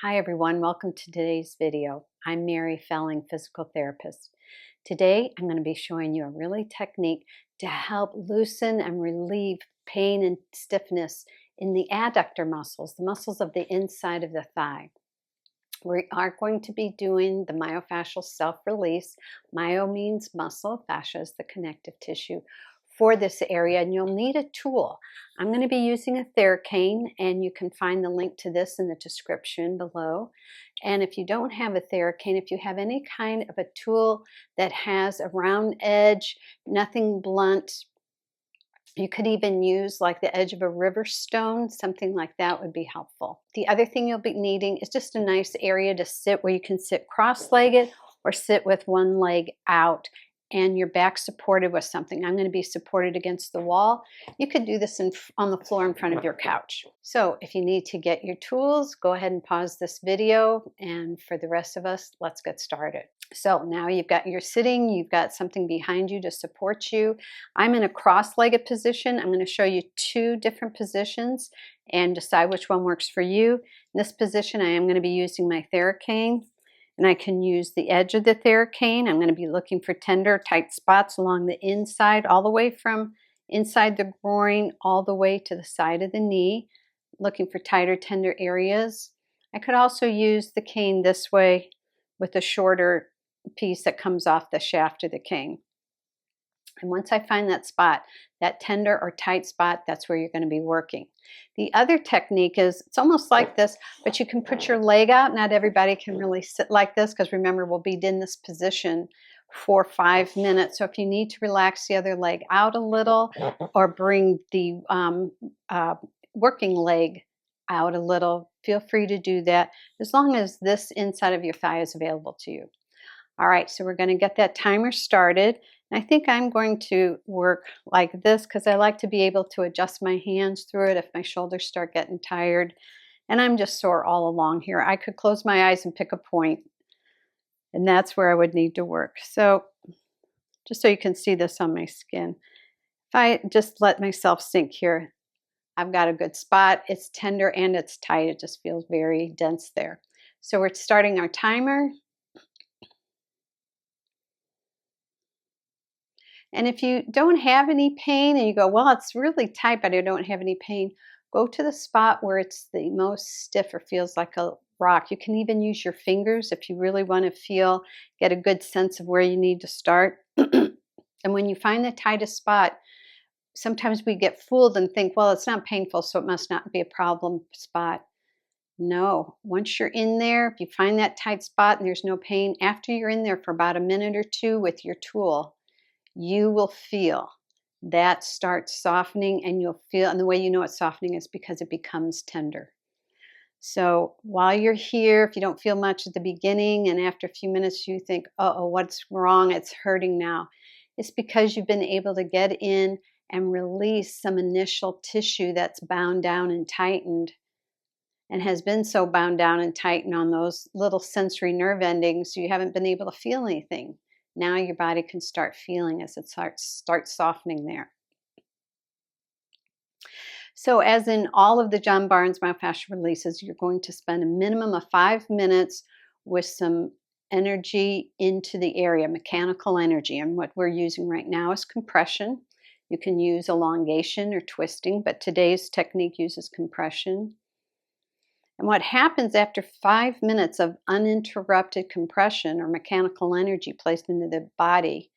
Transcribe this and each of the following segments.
Hi everyone, welcome to today's video. I'm Mary Felling, physical therapist. Today I'm going to be showing you a really technique to help loosen and relieve pain and stiffness in the adductor muscles, the muscles of the inside of the thigh. We are going to be doing the myofascial self-release. Myo means muscle, fascia is the connective tissue for this area, and you'll need a tool. I'm going to be using a Theracane, and you can find the link to this in the description below. And if you don't have a Theracane, if you have any kind of a tool that has a round edge, nothing blunt, you could even use like the edge of a river stone, something like that would be helpful. The other thing you'll be needing is just a nice area to sit where you can sit cross-legged or sit with one leg out and your back supported with something. I'm going to be supported against the wall. You could do this on the floor in front of your couch. So if you need to get your tools, go ahead and pause this video. And for the rest of us, let's get started. So now you're sitting, you've got something behind you to support you. I'm in a cross-legged position. I'm going to show you two different positions and decide which one works for you. In this position, I am going to be using my Theracane. And I can use the edge of the Theracane. I'm going to be looking for tender, tight spots along the inside, all the way from inside the groin, all the way to the side of the knee, looking for tighter, tender areas. I could also use the cane this way with a shorter piece that comes off the shaft of the cane. And once I find that spot, that tender or tight spot, that's where you're going to be working. The other technique is, it's almost like this, but you can put your leg out. Not everybody can really sit like this because remember, we'll be in this position for 5 minutes. So if you need to relax the other leg out a little or bring the working leg out a little, feel free to do that as long as this inside of your thigh is available to you. All right, so we're going to get that timer started. And I think I'm going to work like this because I like to be able to adjust my hands through it if my shoulders start getting tired. And I'm just sore all along here. I could close my eyes and pick a point, and that's where I would need to work. So just so you can see this on my skin, if I just let myself sink here, I've got a good spot. It's tender and it's tight. It just feels very dense there. So we're starting our timer. And if you don't have any pain and you go, well, it's really tight, but I don't have any pain, go to the spot where it's the most stiff or feels like a rock. You can even use your fingers if you really want to get a good sense of where you need to start. And when you find the tightest spot, sometimes we get fooled and think, well, it's not painful, so it must not be a problem spot. No, once you're in there, if you find that tight spot and there's no pain, after you're in there for about a minute or two with your tool, you will feel that starts softening, and you'll feel, and the way you know it's softening is because it becomes tender. So while you're here, if you don't feel much at the beginning and after a few minutes you think, uh-oh, what's wrong? It's hurting now. It's because you've been able to get in and release some initial tissue that's bound down and tightened and has been so bound down and tightened on those little sensory nerve endings, you haven't been able to feel anything. Now your body can start feeling as it starts softening there. So as in all of the John Barnes myofascial releases, you're going to spend a minimum of 5 minutes with some energy into the area, mechanical energy. And what we're using right now is compression. You can use elongation or twisting, but today's technique uses compression. And what happens after 5 minutes of uninterrupted compression or mechanical energy placed into the body,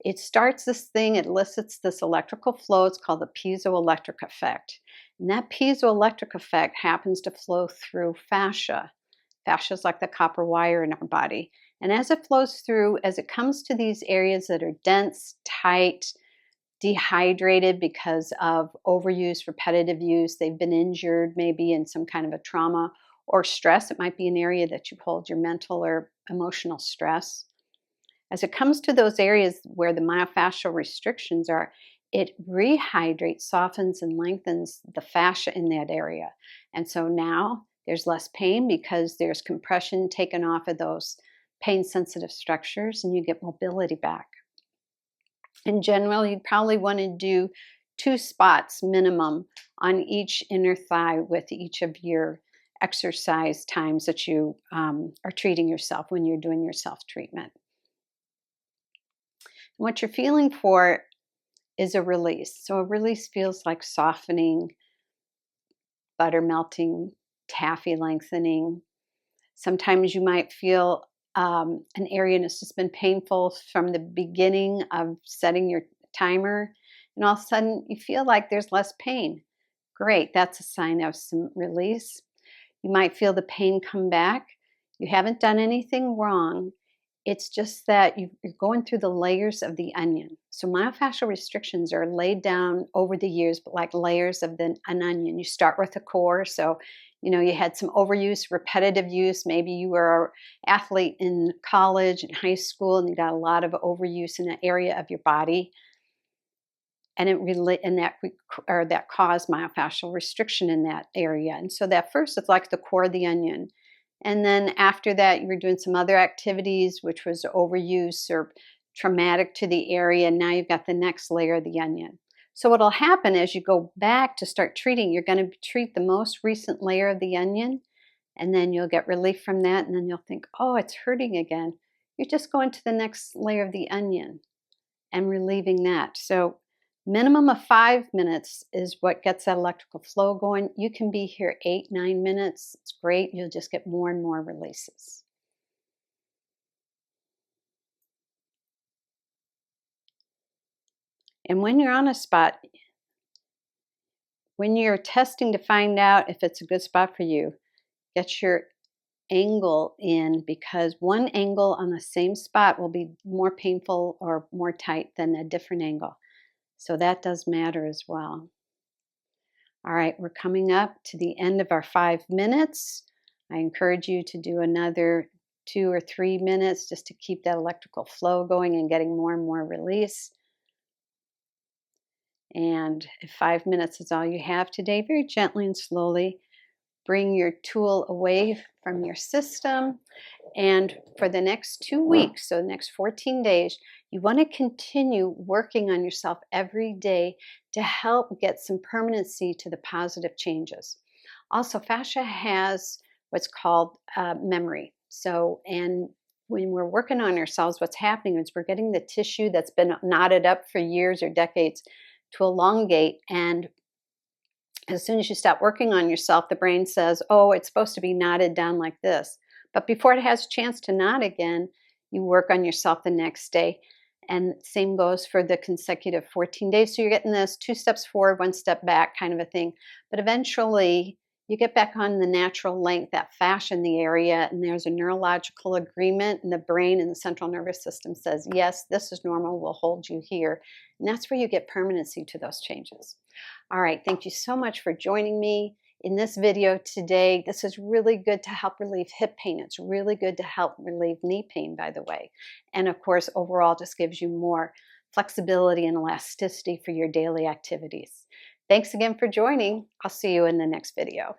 it starts this thing, it elicits this electrical flow. It's called the piezoelectric effect. And that piezoelectric effect happens to flow through fascia. Fascia is like the copper wire in our body. And as it flows through, as it comes to these areas that are dense, tight, dehydrated because of overuse, repetitive use, they've been injured maybe in some kind of a trauma or stress. It might be an area that you hold your mental or emotional stress. As it comes to those areas where the myofascial restrictions are, it rehydrates, softens, and lengthens the fascia in that area. And so now there's less pain because there's compression taken off of those pain-sensitive structures, and you get mobility back. In general, you'd probably want to do 2 spots minimum on each inner thigh with each of your exercise times that you are treating yourself when you're doing your self-treatment. What you're feeling for is a release. So a release feels like softening, butter melting, taffy lengthening. Sometimes you might feel an area that's just been painful from the beginning of setting your timer, and all of a sudden you feel like there's less pain. Great, that's a sign of some release. You might feel the pain come back. You haven't done anything wrong. It's just that you're going through the layers of the onion. So myofascial restrictions are laid down over the years, but like layers of an onion. You start with the core. So, you had some overuse, repetitive use. Maybe you were an athlete in college and high school, and you got a lot of overuse in an area of your body. And that caused myofascial restriction in that area. And so that first, it's like the core of the onion. And then after that, you were doing some other activities, which was overuse or traumatic to the area. And now you've got the next layer of the onion. So what'll happen as you go back to start treating, you're going to treat the most recent layer of the onion, and then you'll get relief from that. And then you'll think, oh, it's hurting again. You're just going to the next layer of the onion and relieving that. So minimum of 5 minutes is what gets that electrical flow going. You can be here 8, 9 minutes. It's great. You'll just get more and more releases. And when you're on a spot, when you're testing to find out if it's a good spot for you, get your angle in, because one angle on the same spot will be more painful or more tight than a different angle. So that does matter as well. All right, we're coming up to the end of our 5 minutes. I encourage you to do another 2 or 3 minutes just to keep that electrical flow going and getting more and more release. And if 5 minutes is all you have today, very gently and slowly bring your tool away from your system. And for the next 2 weeks, so the next 14 days, you want to continue working on yourself every day to help get some permanency to the positive changes. Also, fascia has what's called memory. So, and when we're working on ourselves, what's happening is we're getting the tissue that's been knotted up for years or decades to elongate. And as soon as you stop working on yourself, the brain says, oh, it's supposed to be knotted down like this. But before it has a chance to knot again, you work on yourself the next day. And same goes for the consecutive 14 days. So you're getting this 2 steps forward, 1 step back kind of a thing. But eventually you get back on the natural length, that fascia in the area, and there's a neurological agreement, and the brain and the central nervous system says, yes, this is normal, we'll hold you here. And that's where you get permanency to those changes. All right, thank you so much for joining me in this video today. This is really good to help relieve hip pain. It's really good to help relieve knee pain, by the way. And of course, overall, just gives you more flexibility and elasticity for your daily activities. Thanks again for joining. I'll see you in the next video.